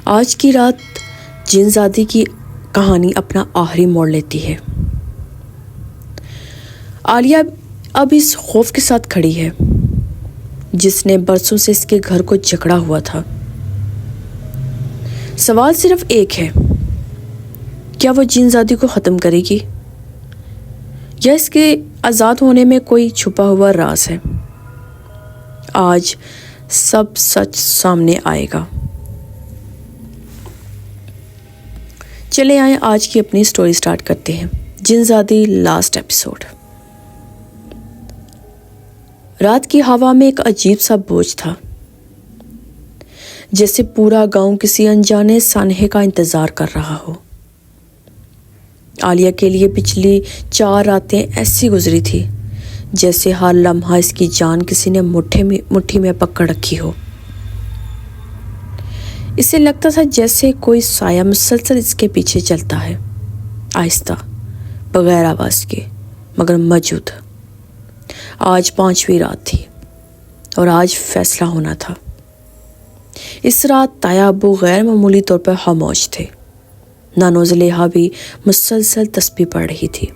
آج کی رات جن زادی کی کہانی اپنا آخری موڑ لیتی ہے۔ عالیہ اب اس خوف کے ساتھ کھڑی ہے جس نے برسوں سے اس کے گھر کو جکڑا ہوا تھا۔ سوال صرف ایک ہے، کیا وہ جن زادی کو ختم کرے گی یا اس کے آزاد ہونے میں کوئی چھپا ہوا راز ہے؟ آج سب سچ سامنے آئے گا۔ چلے آئیں آج کی اپنی سٹوری سٹارٹ کرتے ہیں۔ جن زادی لاسٹ ایپیسوڈ۔ رات کی ہوا میں ایک عجیب سا بوجھ تھا، جیسے پورا گاؤں کسی انجانے سانحے کا انتظار کر رہا ہو۔ عالیہ کے لیے پچھلی 4 راتیں ایسی گزری تھی جیسے ہر لمحہ اس کی جان کسی نے مٹھی میں پکڑ رکھی ہو۔ اسے لگتا تھا جیسے کوئی سایہ مسلسل اس کے پیچھے چلتا ہے، آہستہ، بغیر آواز کے، مگر موجود۔ آج 5ویں رات تھی اور آج فیصلہ ہونا تھا۔ اس رات تایا ابو غیر معمولی طور پر خاموش تھے۔ نانو زلیخا بھی مسلسل تسبیح پڑھ رہی تھی۔